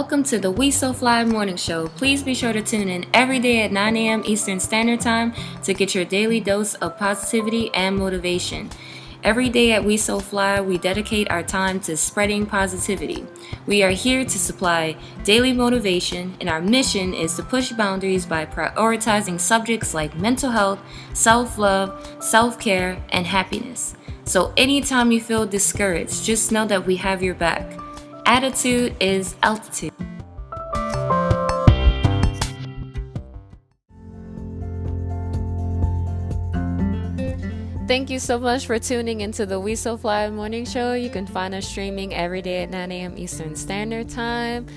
welcome to the WESOFLY morning show. Please be sure to tune in every day at 9 a.m. Eastern Standard Time to get your daily dose of positivity and motivation. Every day at WESOFLY, we dedicate our time to spreading positivity. We are here to supply daily motivation, and our mission is to push boundaries by prioritizing subjects like mental health, self-love, self-care, and happiness. So anytime you feel discouraged, just know that we have your back. Attitude is altitude. Thank you so much for tuning into the WESOFLY morning show. You can find us streaming every day at 9 a.m. Eastern Standard Time.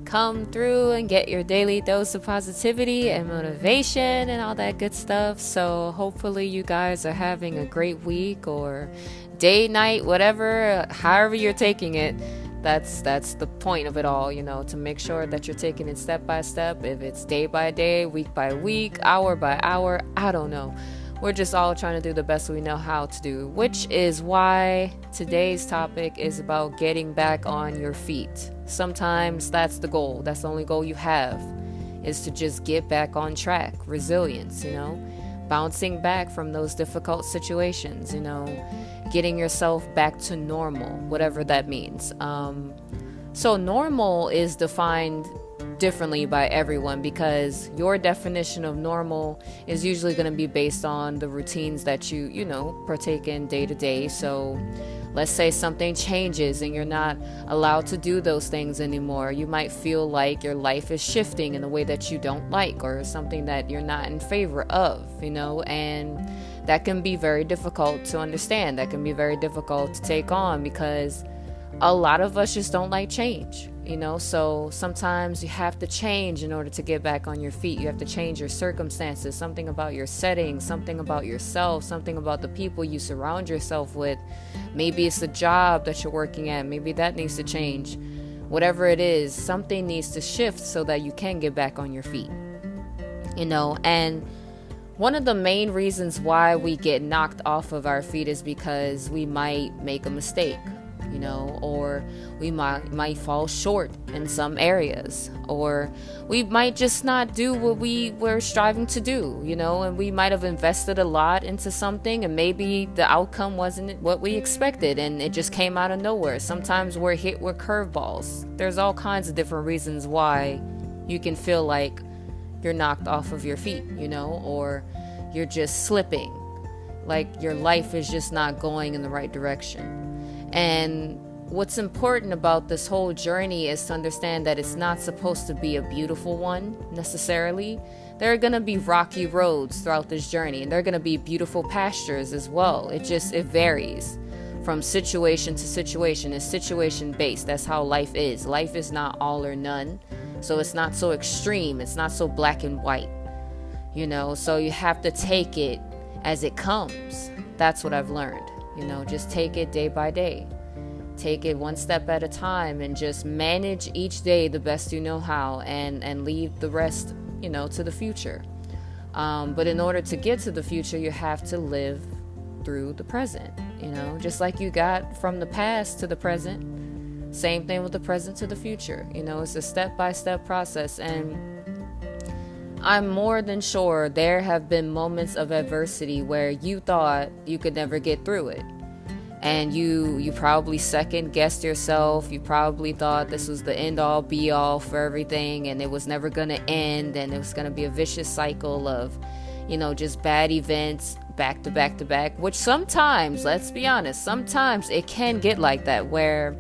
Come through and get your daily dose of positivity and motivation and all that good stuff. So hopefully you guys are having a great week or day, night, whatever, however you're taking it. That's the point of it all, to make sure that you're taking it step by step. If it's day by day, week by week, hour by hour, I don't know. We're just all trying to do the best we know how to do, which is why today's topic is about getting back on your feet. Sometimes that's the goal. That's the only goal you have, is to just get back on track. Resilience, bouncing back from those difficult situations, getting yourself back to normal, whatever that means. So normal is defined differently by everyone, because your definition of normal is usually going to be based on the routines that you partake in day to day. So let's say something changes and you're not allowed to do those things anymore. You might feel like your life is shifting in a way that you don't like, or something that you're not in favor of, and that can be very difficult to understand. That can be very difficult to take on, because a lot of us just don't like change. So sometimes you have to change in order to get back on your feet. You have to change your circumstances, something about your setting, something about yourself, something about the people you surround yourself with. Maybe it's the job that you're working at. Maybe that needs to change. Whatever it is, something needs to shift so that you can get back on your feet. And one of the main reasons why we get knocked off of our feet is because we might make a mistake. Or we might fall short in some areas, or we might just not do what we were striving to do, and we might have invested a lot into something, and maybe the outcome wasn't what we expected, and it just came out of nowhere. Sometimes we're hit with curveballs. There's all kinds of different reasons why you can feel like you're knocked off of your feet, or you're just slipping, like your life is just not going in the right direction. And what's important about this whole journey is to understand that it's not supposed to be a beautiful one necessarily. There are going to be rocky roads throughout this journey, and there are going to be beautiful pastures as well. It varies from situation to situation. It's situation based. That's how life is. Life is not all or none. So it's not so extreme. It's not so black and white, so you have to take it as it comes. That's what I've learned. Just take it day by day. Take it one step at a time, and just manage each day the best you know how, and leave the rest, to the future. But in order to get to the future, you have to live through the present, just like you got from the past to the present. Same thing with the present to the future. It's a step-by-step process. And I'm more than sure there have been moments of adversity where you thought you could never get through it. And you probably second guessed yourself. You probably thought this was the end all be all for everything, and it was never going to end, and it was going to be a vicious cycle of, just bad events back to back to back, which sometimes, let's be honest, sometimes it can get like that, where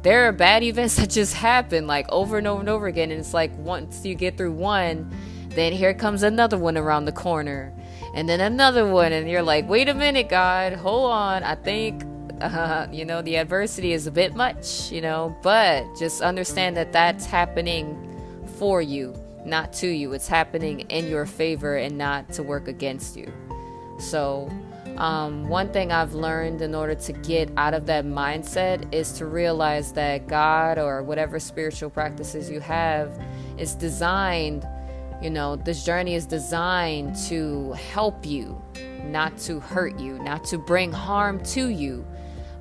there are bad events that just happen like over and over and over again. And it's like once you get through one, then here comes another one around the corner, and then another one, and you're like, wait a minute, God, hold on. I think, the adversity is a bit much, but just understand that that's happening for you, not to you. It's happening in your favor and not to work against you. So one thing I've learned in order to get out of that mindset is to realize that God, or whatever spiritual practices you have, is designed, this journey is designed to help you, not to hurt you, not to bring harm to you,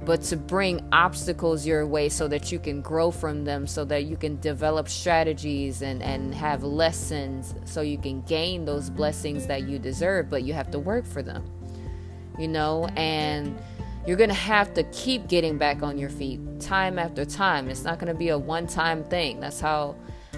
but to bring obstacles your way so that you can grow from them, so that you can develop strategies and have lessons so you can gain those blessings that you deserve, but you have to work for them, and you're going to have to keep getting back on your feet time after time. It's not going to be a one-time thing. That's how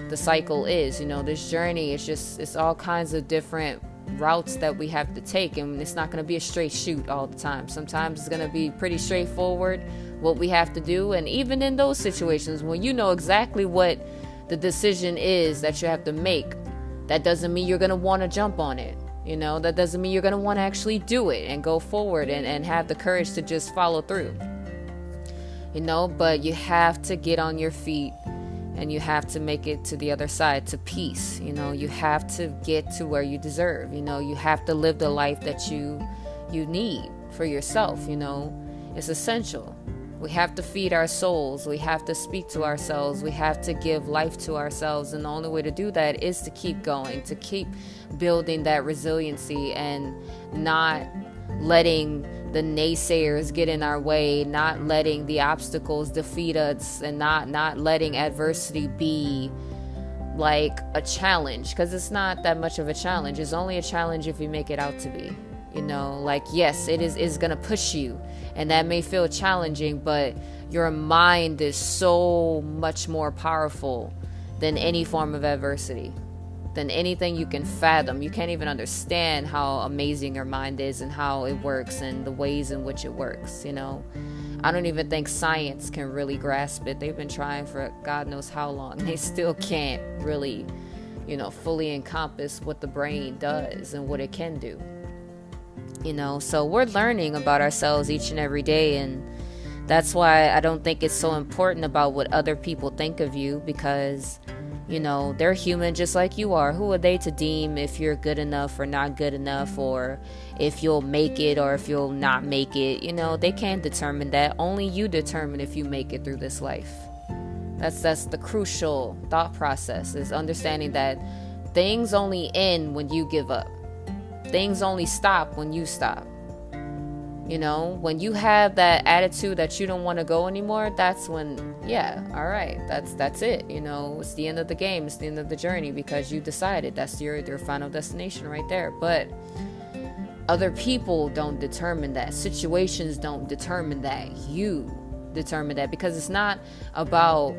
the cycle is. This journey is it's all kinds of different routes that we have to take, and it's not going to be a straight shoot all the time. Sometimes it's going to be pretty straightforward what we have to do, and even in those situations when you know exactly what the decision is that you have to make, that doesn't mean you're going to want to jump on it. That doesn't mean you're going to want to actually do it and go forward and have the courage to just follow through. But you have to get on your feet, and you have to make it to the other side, to peace. You have to get to where you deserve. You have to live the life that you need for yourself. It's essential. We have to feed our souls. We have to speak to ourselves. We have to give life to ourselves. And the only way to do that is to keep going, to keep building that resiliency and not letting the naysayers get in our way, not letting the obstacles defeat us, and not letting adversity be like a challenge, because it's not that much of a challenge. It's only a challenge if you make it out to be. Yes, it's gonna push you, and that may feel challenging, but your mind is so much more powerful than any form of adversity, than anything you can fathom. You can't even understand how amazing your mind is and how it works and the ways in which it works. I don't even think science can really grasp it. They've been trying for God knows how long. They still can't really, fully encompass what the brain does and what it can do. So we're learning about ourselves each and every day, and that's why I don't think it's so important about what other people think of you, because they're human just like you are. Who are they to deem if you're good enough or not good enough, or if you'll make it or if you'll not make it? They can't determine that. Only you determine if you make it through this life. That's the crucial thought process, is understanding that things only end when you give up. Things only stop when you stop. When you have that attitude that you don't want to go anymore, that's when, all right, that's it. It's the end of the game. It's the end of the journey, because you decided that's your final destination right there. But other people don't determine that. Situations don't determine that. You determine that, because it's not about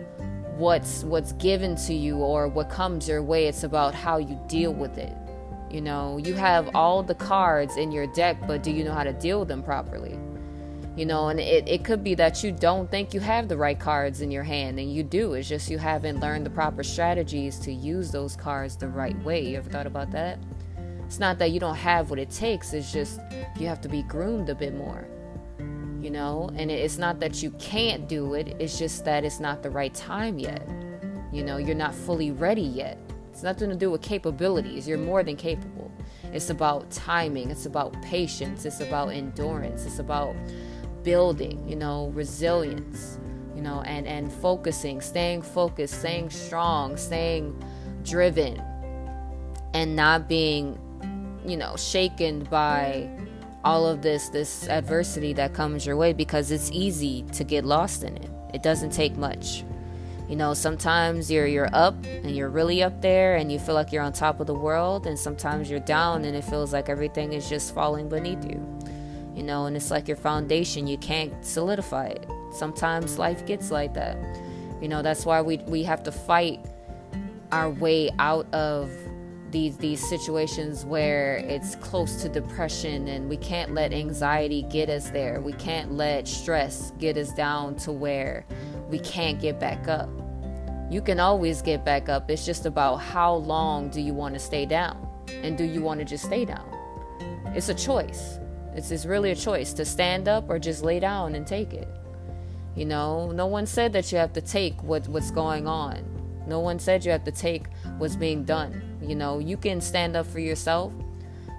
what's given to you or what comes your way. It's about how you deal with it. You have all the cards in your deck, but do you know how to deal with them properly? And it could be that you don't think you have the right cards in your hand, and you do. It's just you haven't learned the proper strategies to use those cards the right way. You ever thought about that? It's not that you don't have what it takes. It's just you have to be groomed a bit more. And it's not that you can't do it. It's just that it's not the right time yet. You're not fully ready yet. It's nothing to do with capabilities. You're more than capable. It's about timing. It's about patience. It's about endurance. It's about building, resilience, and focusing, staying focused, staying strong, staying driven, and not being, shaken by all of this adversity that comes your way, because it's easy to get lost in it. It doesn't take much. Sometimes you're up and you're really up there and you feel like you're on top of the world, and sometimes you're down and it feels like everything is just falling beneath you. And it's like your foundation, you can't solidify it. Sometimes life gets like that. That's why we have to fight our way out of these situations where it's close to depression, and we can't let anxiety get us there. We can't let stress get us down to where we can't get back up. You can always get back up. It's just about how long do you want to stay down, and do you want to just stay down? It's a choice. It's really a choice to stand up or just lay down and take it. No one said that you have to take what's going on. No one said you have to take what's being done. You can stand up for yourself.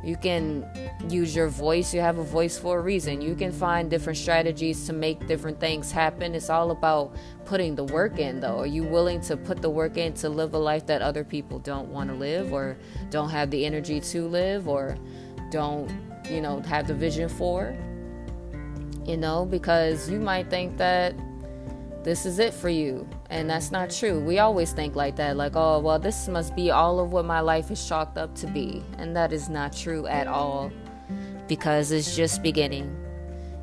You can use your voice. You have a voice for a reason. You can find different strategies to make different things happen. It's all about putting the work in, though. Are you willing to put the work in to live a life that other people don't want to live, or don't have the energy to live, or don't, have the vision for? because you might think that this is it for you, and that's not true. We always think like that, like, oh, well, this must be all of what my life is chalked up to be, and that is not true at all, because it's just beginning.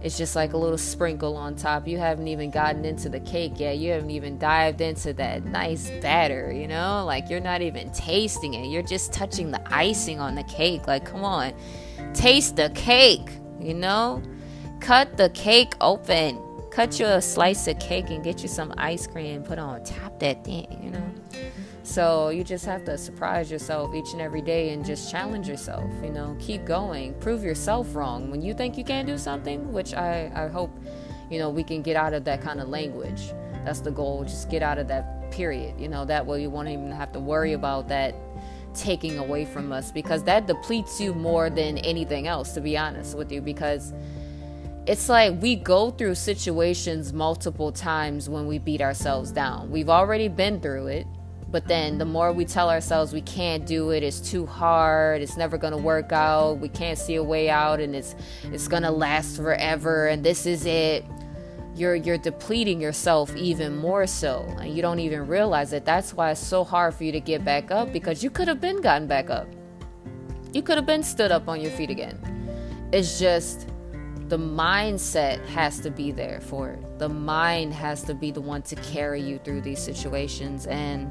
It's just like a little sprinkle on top. You haven't even gotten into the cake yet. You haven't even dived into that nice batter, like you're not even tasting it. You're just touching the icing on the cake. Like, come on, taste the cake, cut the cake open. Cut you a slice of cake and get you some ice cream, put on top that thing, So you just have to surprise yourself each and every day and just challenge yourself, keep going, prove yourself wrong. When you think you can't do something, which I hope, we can get out of that kind of language. That's the goal, just get out of that period, that way you won't even have to worry about that taking away from us, because that depletes you more than anything else, to be honest with you, because it's like we go through situations multiple times when we beat ourselves down. We've already been through it, but then the more we tell ourselves we can't do it, it's too hard, it's never going to work out, we can't see a way out, and it's going to last forever, and this is it. You're depleting yourself even more so, and you don't even realize it. That's why it's so hard for you to get back up, because you could have been gotten back up. You could have been stood up on your feet again. It's just the mindset has to be there for it. The mind has to be the one to carry you through these situations. And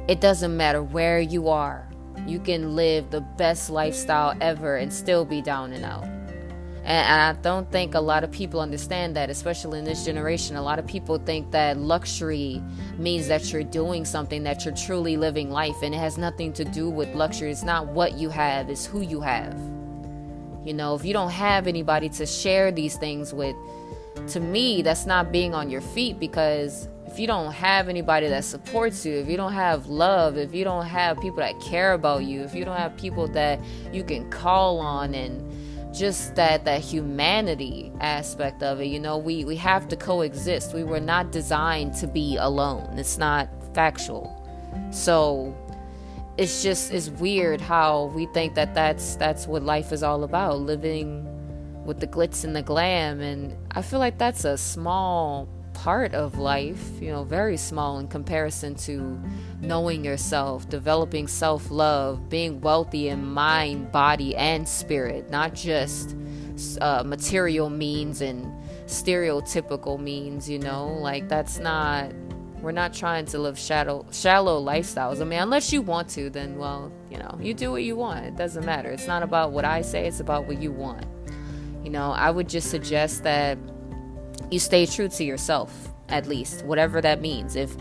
it doesn't matter where you are. You can live the best lifestyle ever and still be down and out. And I don't think a lot of people understand that, especially in this generation. A lot of people think that luxury means that you're doing something, that you're truly living life. And it has nothing to do with luxury. It's not what you have, it's who you have. If you don't have anybody to share these things with, to me, that's not being on your feet, because if you don't have anybody that supports you, if you don't have love, if you don't have people that care about you, if you don't have people that you can call on, and just that humanity aspect of it, we have to coexist. We were not designed to be alone. It's not factual. So it's weird how we think that that's what life is all about, living with the glitz and the glam. And I feel like that's a small part of life, very small in comparison to knowing yourself, developing self-love, being wealthy in mind, body, and spirit, not just material means and stereotypical means, like that's not. We're not trying to live shallow lifestyles. I mean, unless you want to, then, well, you do what you want. It doesn't matter. It's not about what I say. It's about what you want. I would just suggest that you stay true to yourself, at least, whatever that means. If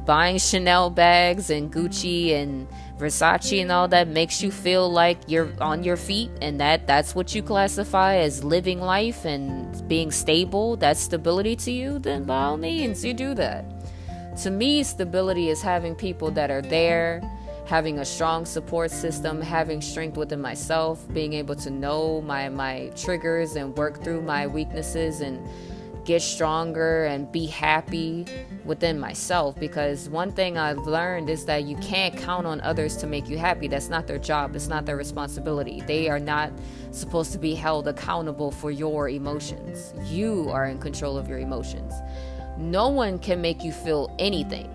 buying Chanel bags and Gucci and Versace and all that makes you feel like you're on your feet, and that's what you classify as living life and being stable, that's stability to you, then by all means you do that. To me, stability is having people that are there, having a strong support system, having strength within myself, being able to know my triggers and work through my weaknesses and get stronger and be happy within myself. Because one thing I've learned is that you can't count on others to make you happy. That's not their job. It's not their responsibility. They are not supposed to be held accountable for your emotions. You are in control of your emotions. No one can make you feel anything.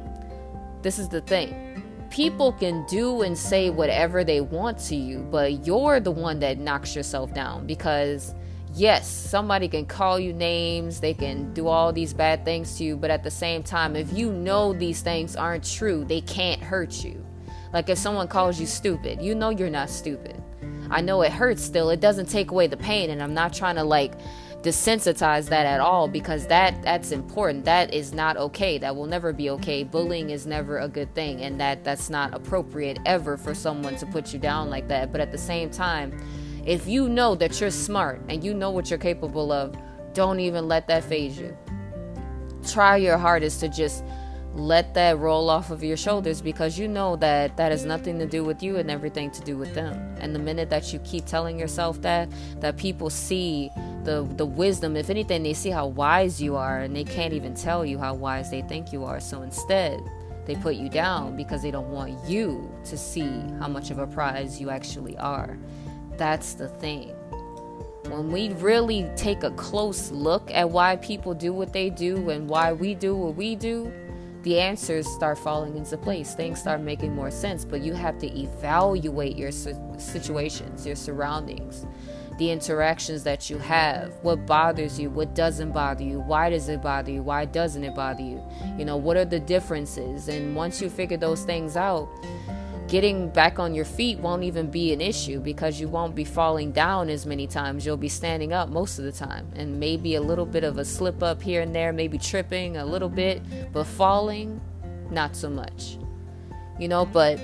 This is the thing. People can do and say whatever they want to you, but you're the one that knocks yourself down. Because yes, somebody can call you names, they can do all these bad things to you, but at the same time, if you know these things aren't true, they can't hurt you. Like if someone calls you stupid, you're not stupid. I know it hurts still, it doesn't take away the pain, and I'm not trying to desensitize that at all, because that's important. That is not okay. That will never be okay. Bullying is never a good thing, and that's not appropriate ever for someone to put you down like that. But at the same time, if you know that you're smart and you know what you're capable of, don't even let that faze you. Try your hardest to just let that roll off of your shoulders, because you know that has nothing to do with you and everything to do with them. And the minute that you keep telling yourself that people see the wisdom, if anything, they see how wise you are, and they can't even tell you how wise they think you are. So instead, they put you down because they don't want you to see how much of a prize you actually are. That's the thing. when we really take a close look at why people do what they do and why we do what we do, the answers start falling into place. Things start making more sense. But you have to evaluate your situations, your surroundings, the interactions that you have, what bothers you, what doesn't bother you, why does it bother you, why doesn't it bother you, what are the differences. And once you figure those things out, getting back on your feet won't even be an issue, because you won't be falling down as many times. You'll be standing up most of the time, and maybe a little bit of a slip up here and there, maybe tripping a little bit, but falling, not so much. But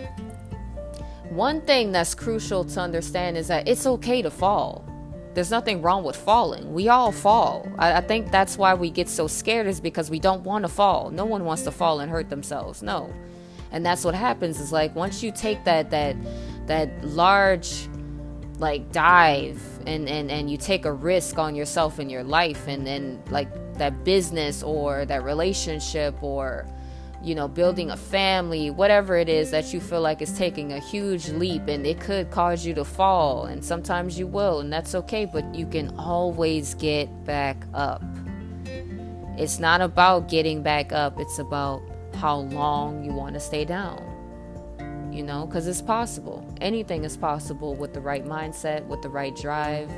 one thing that's crucial to understand is that it's okay to fall. There's nothing wrong with falling. We all fall. I think that's why we get so scared, is because we don't want to fall. No one wants to fall and hurt themselves. No. And that's what happens, is like once you take that large dive and you take a risk on yourself and your life, and like that business or that relationship or building a family, whatever it is that you feel like is taking a huge leap, and it could cause you to fall, and sometimes you will, and that's okay, but you can always get back up. It's not about getting back up, it's about how long you want to stay down, because it's possible. Anything is possible with the right mindset, with the right drive,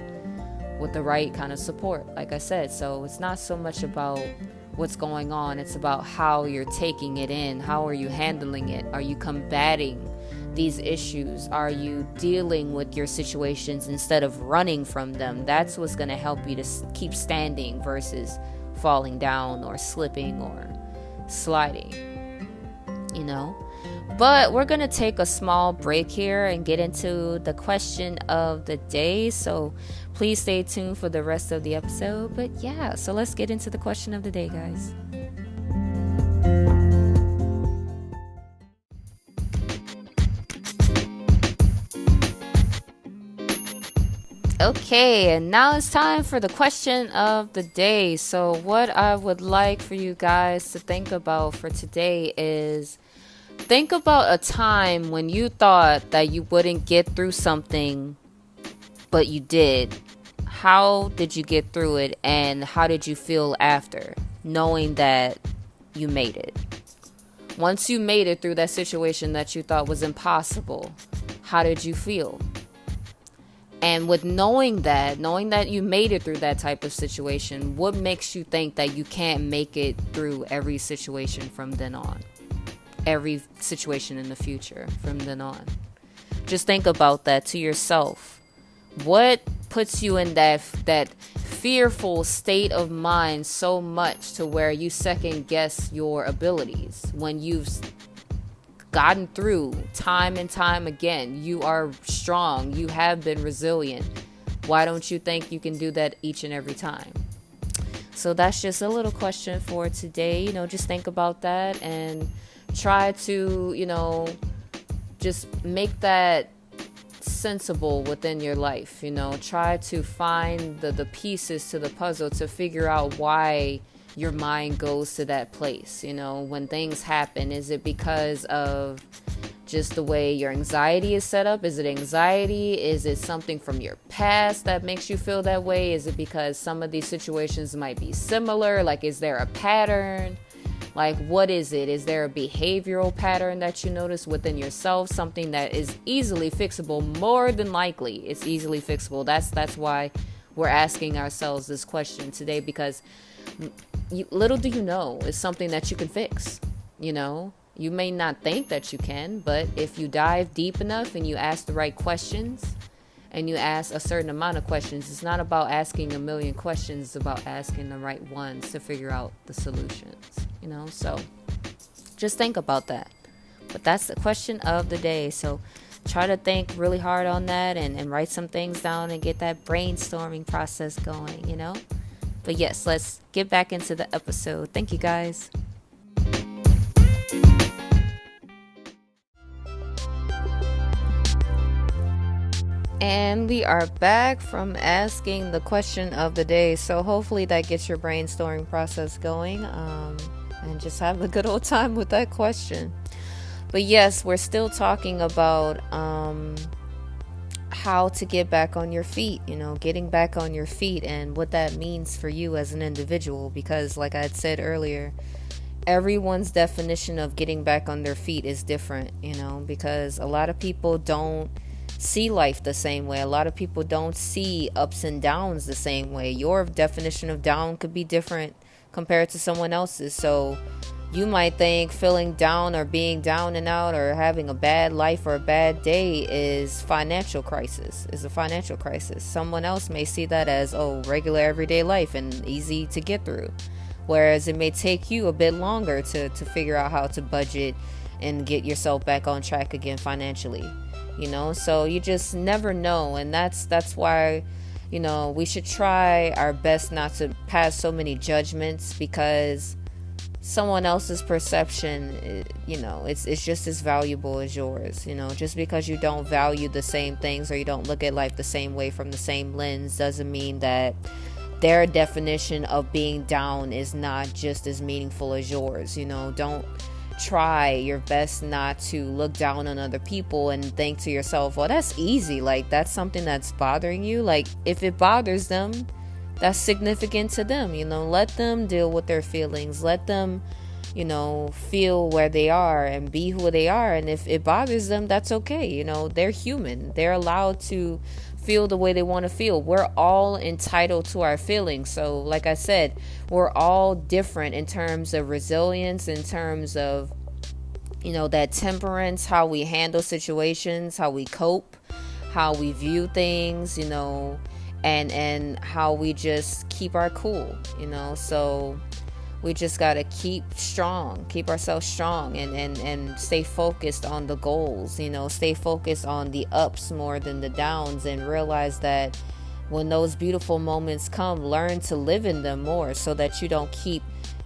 with the right kind of support, like I said. So it's not so much about what's going on, it's about how you're taking it in. How are you handling it? Are you combating these issues? Are you dealing with your situations instead of running from them? That's what's going to help you to keep standing versus falling down or slipping or sliding, But we're gonna take a small break here and get into the question of the day, so please stay tuned for the rest of the episode. But yeah, so let's get into the question of the day, guys. Okay, and now it's time for the question of the day. So what I would like for you guys to think about for today is, think about a time when you thought that you wouldn't get through something, but you did. How did you get through it, and how did you feel after, knowing that you made it? Once you made it through that situation that you thought was impossible, how did you feel? And with knowing that you made it through that type of situation, what makes you think that you can't make it through every situation from then on? Every situation in the future from then on? Just think about that to yourself. What puts you in that fearful state of mind so much to where you second guess your abilities when you've gotten through time and time again? You are strong. You have been resilient. Why don't you think you can do that each and every time? So that's just a little question for today. Just think about that and try to, just make that sensible within your life. Try to find the pieces to the puzzle to figure out why your mind goes to that place. When things happen, is it because of just the way your anxiety is set up? Is it anxiety? Is it something from your past that makes you feel that way? Is it because some of these situations might be similar? Like, is there a pattern? Like, what is it? Is there a behavioral pattern that you notice within yourself? Something that is easily fixable? More than likely, it's easily fixable. That's why we're asking ourselves this question today, because little do you know, it's something that you can fix. You may not think that you can, but if you dive deep enough and you ask the right questions and you ask a certain amount of questions, it's not about asking a million questions, it's about asking the right ones to figure out the solutions. So just think about that. But that's the question of the day. So try to think really hard on that and write some things down and get that brainstorming process going. But yes, let's get back into the episode. Thank you, guys. And we are back from asking the question of the day. So hopefully that gets your brainstorming process going, and just have a good old time with that question. But yes, we're still talking about how to get back on your feet, getting back on your feet and what that means for you as an individual. Because like I had said earlier, everyone's definition of getting back on their feet is different, because a lot of people don't see life the same way. A lot of people don't see ups and downs the same way. Your definition of down could be different compared to someone else's. So you might think feeling down or being down and out or having a bad life or a bad day is a financial crisis. Someone else may see that as, regular everyday life and easy to get through. Whereas it may take you a bit longer to figure out how to budget and get yourself back on track again financially. So you just never know. And that's why, we should try our best not to pass so many judgments, because someone else's perception, it's just as valuable as yours. Just because you don't value the same things or you don't look at life the same way from the same lens doesn't mean that their definition of being down is not just as meaningful as yours. Don't try your best not to look down on other people and think to yourself, well, that's easy. Like, that's something that's bothering you. Like, if it bothers them, that's significant to them. Let them deal with their feelings. Let them, feel where they are and be who they are. And if it bothers them, that's okay. They're human. They're allowed to feel the way they want to feel. We're all entitled to our feelings. So like I said, we're all different in terms of resilience, in terms of, that temperance, how we handle situations, how we cope, how we view things, and how we just keep our cool, so we just got to keep ourselves strong and stay focused on the goals, stay focused on the ups more than the downs, and realize that when those beautiful moments come, learn to live in them more so that you don't keep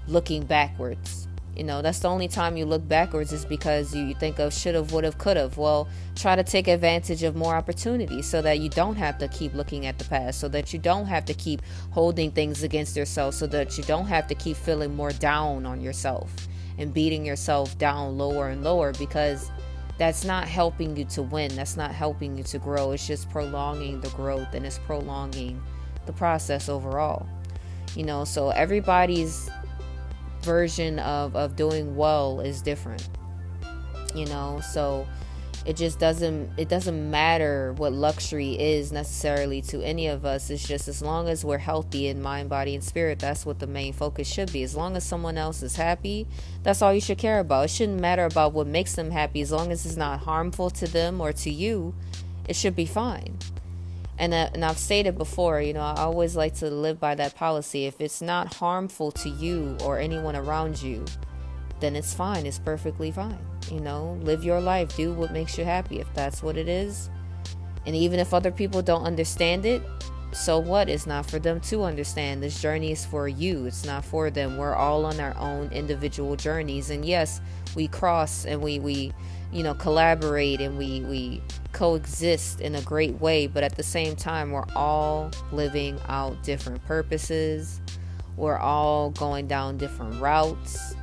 looking backwards. That's the only time you look backwards is because you think of should've, would've, could've. Well, try to take advantage of more opportunities so that you don't have to keep looking at the past, so that you don't have to keep holding things against yourself, so that you don't have to keep feeling more down on yourself and beating yourself down lower and lower, because that's not helping you to win. That's not helping you to grow. It's just prolonging the growth, and it's prolonging the process overall. So everybody's version of doing well is different, so it just doesn't matter what luxury is necessarily to any of us. It's just, as long as we're healthy in mind, body, and spirit, that's what the main focus should be. As long as someone else is happy, that's all you should care about. It shouldn't matter about what makes them happy. As long as it's not harmful to them or to you, it should be fine. And I've stated before, I always like to live by that policy. If it's not harmful to you or anyone around you, then it's fine. It's perfectly fine. Live your life. Do what makes you happy, if that's what it is. And even if other people don't understand it, so what? It's not for them to understand. This journey is for you. It's not for them. We're all on our own individual journeys. And yes, we cross and we collaborate and we coexist in a great way, but at the same time, we're all living out different purposes. We're all going down different routes.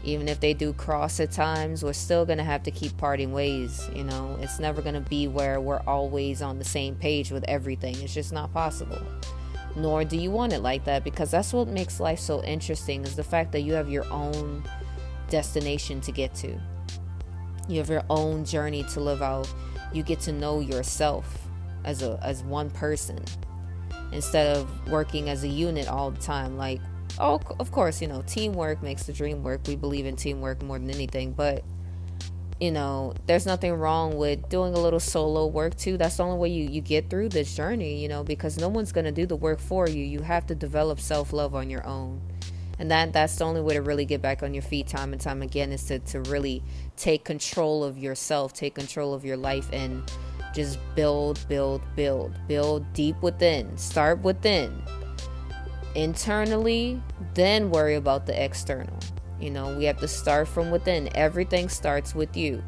Even if they do cross at times, we're still going to have to keep parting ways. It's never going to be where we're always on the same page with everything. It's just not possible. Nor do you want it like that, because that's what makes life so interesting, is the fact that you have your own destination to get to. You have your own journey to live out. You get to know yourself as one person, instead of working as a unit all the time. Like, of course, teamwork makes the dream work. We believe in teamwork more than anything. But, there's nothing wrong with doing a little solo work too. That's the only way you get through this journey, because no one's going to do the work for you. You have to develop self-love on your own. And that's the only way to really get back on your feet time and time again, is to really take control of yourself, take control of your life, and just build deep within. Start within. Internally, then worry about the external. We have to start from within. Everything starts with you.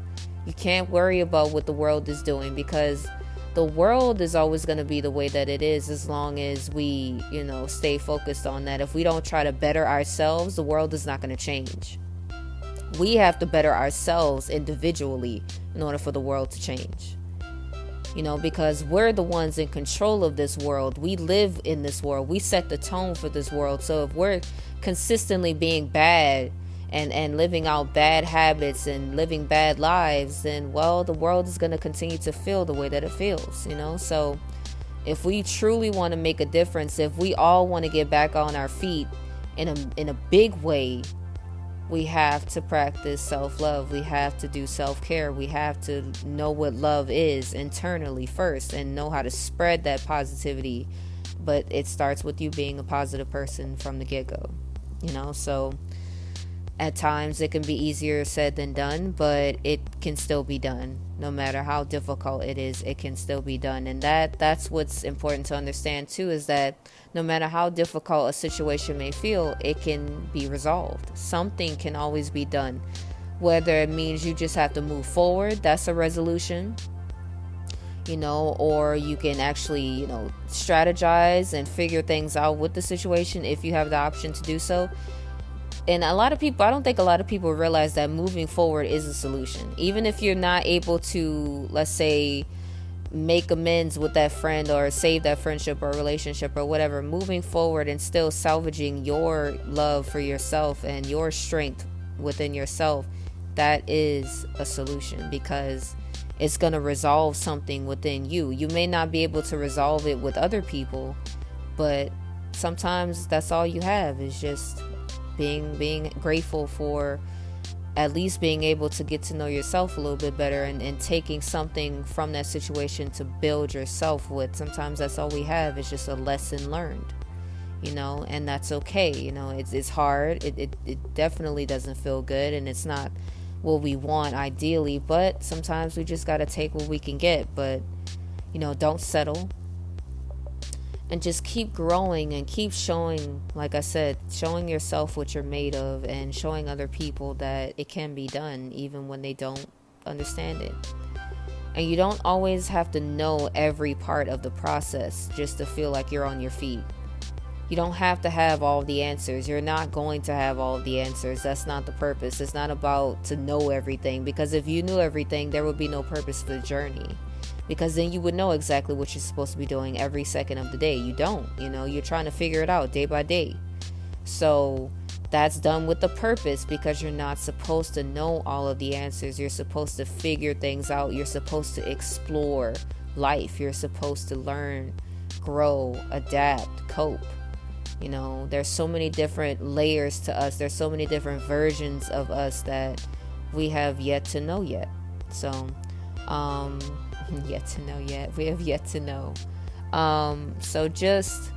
You can't worry about what the world is doing, because the world is always going to be the way that it is, as long as we, stay focused on that. If we don't try to better ourselves, the world is not going to change. We have to better ourselves individually in order for the world to change. because we're the ones in control of this world. We live in this world. We set the tone for this world. So if we're consistently being bad and living out bad habits and living bad lives, then, well, the world is going to continue to feel the way that it feels, So if we truly want to make a difference, if we all want to get back on our feet in a big way, we have to practice self-love. We have to do self-care. We have to know what love is internally first and know how to spread that positivity. But it starts with you being a positive person from the get-go, So at times it can be easier said than done, but it can still be done. No matter how difficult it is, it can still be done. And that's what's important to understand too, is that no matter how difficult a situation may feel, it can be resolved. Something can always be done. Whether it means you just have to move forward, that's a resolution, or you can actually, strategize and figure things out with the situation if you have the option to do so. And I don't think a lot of people realize that moving forward is a solution. Even if you're not able to, let's say, make amends with that friend or save that friendship or relationship or whatever, moving forward and still salvaging your love for yourself and your strength within yourself, that is a solution, because it's going to resolve something within you. You may not be able to resolve it with other people, but sometimes that's all you have, is just being grateful for at least being able to get to know yourself a little bit better and taking something from that situation to build yourself with. Sometimes that's all we have, is just a lesson learned, and that's okay. It's hard. It definitely doesn't feel good, and it's not what we want ideally, but sometimes we just got to take what we can get. But don't settle. And just keep growing and keep showing, like I said, showing yourself what you're made of, and showing other people that it can be done even when they don't understand it. And you don't always have to know every part of the process just to feel like you're on your feet. You don't have to have all the answers. You're not going to have all the answers. That's not the purpose. It's not about to know everything, because if you knew everything, there would be no purpose for the journey. Because then you would know exactly what you're supposed to be doing every second of the day. You don't, you're trying to figure it out day by day. So that's done with the purpose, because you're not supposed to know all of the answers. You're supposed to figure things out. You're supposed to explore life. You're supposed to learn, grow, adapt, cope. There's so many different layers to us. There's so many different versions of us that we have yet to know yet. So, we have yet to know. So just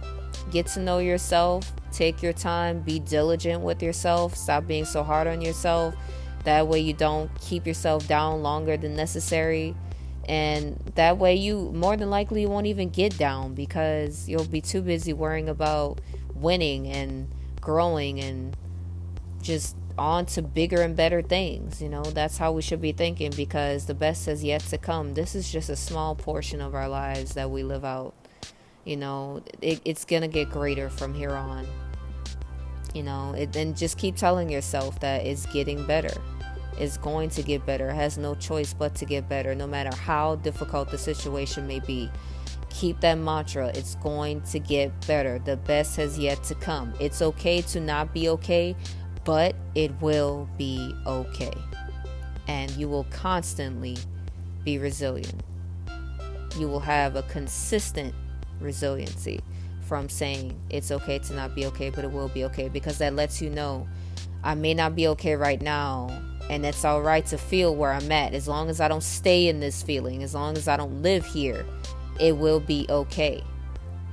get to know yourself. Take your time. Be diligent with yourself. Stop being so hard on yourself. That way you don't keep yourself down longer than necessary. And that way you more than likely won't even get down, because you'll be too busy worrying about winning and growing and just on to bigger and better things. That's how we should be thinking, because the best has yet to come. This is just a small portion of our lives that we live out. It's gonna get greater from here on. And just keep telling yourself that it's getting better. It's going to get better. It has no choice but to get better, no matter how difficult the situation may be. Keep that mantra. It's going to get better. The best has yet to come. It's okay to not be okay, but it will be okay. And you will constantly be resilient. You will have a consistent resiliency from saying it's okay to not be okay, but it will be okay, because that lets you know I may not be okay right now, and it's all right to feel where I'm at. As long as I don't stay in this feeling, as long as I don't live here, it will be okay.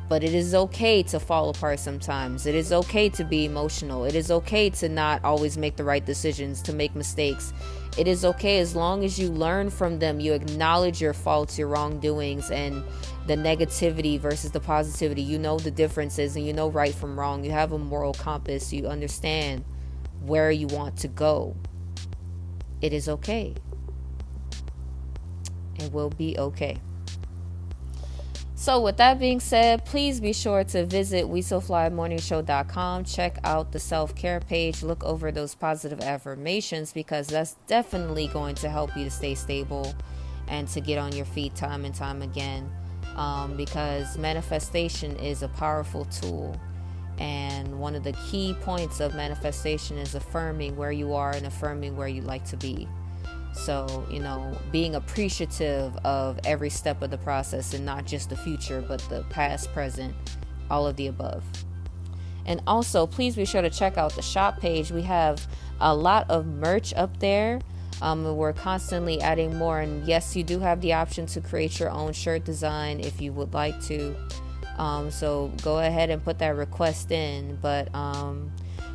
But it is okay to fall apart sometimes. It is okay to be emotional. It is okay to not always make the right decisions, to make mistakes. It is okay as long as you learn from them, you acknowledge your faults, your wrongdoings, and the negativity versus the positivity. You know the differences, and you know right from wrong. You have a moral compass. You understand where you want to go. It is okay. It will be okay. So with that being said, please be sure to visit WESOFLYMorningshow.com. Check out the self-care page. Look over those positive affirmations, because that's definitely going to help you to stay stable and to get on your feet time and time again, because manifestation is a powerful tool. And one of the key points of manifestation is affirming where you are and affirming where you'd like to be. So, being appreciative of every step of the process, and not just the future, but the past, present, all of the above. And also, please be sure to check out the shop page. We have a lot of merch up there. We're constantly adding more. And yes, you do have the option to create your own shirt design if you would like to. So go ahead and put that request in. But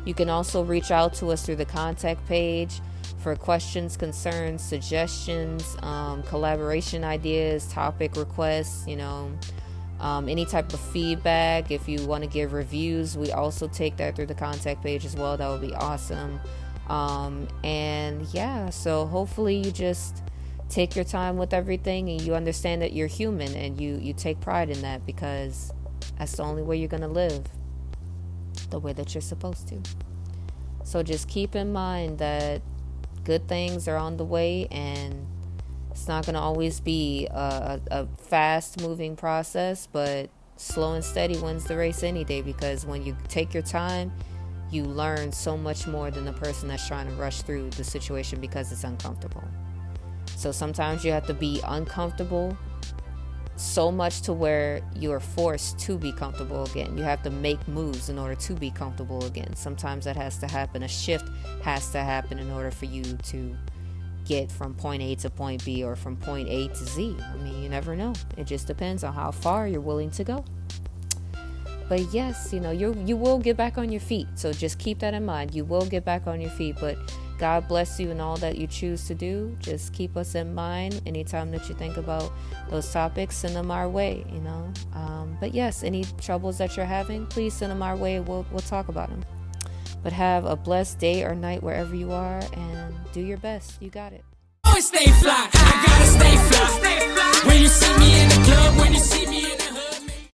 you can also reach out to us through the contact page for questions, concerns, suggestions, collaboration ideas, topic requests, any type of feedback. If you want to give reviews, we also take that through the contact page as well. That would be awesome. And yeah, so hopefully you just take your time with everything, and you understand that you're human, and you take pride in that, because that's the only way you're going to live the way that you're supposed to. So just keep in mind that good things are on the way, and it's not going to always be a fast moving process, but slow and steady wins the race any day, because when you take your time, you learn so much more than the person that's trying to rush through the situation because it's uncomfortable. So sometimes you have to be uncomfortable so much to where you're forced to be comfortable again. You have to make moves in order to be comfortable again. Sometimes that has to happen. A shift has to happen in order for you to get from point A to point B, or from point A to Z. I mean, you never know. It just depends on how far you're willing to go. But yes, you will get back on your feet. So just keep that in mind. You will get back on your feet. But God bless you in all that you choose to do. Just keep us in mind anytime that you think about those topics. Send them our way, But yes, any troubles that you're having, please send them our way. We'll talk about them. But have a blessed day or night wherever you are, and do your best. You got it. Always stay fly. I gotta stay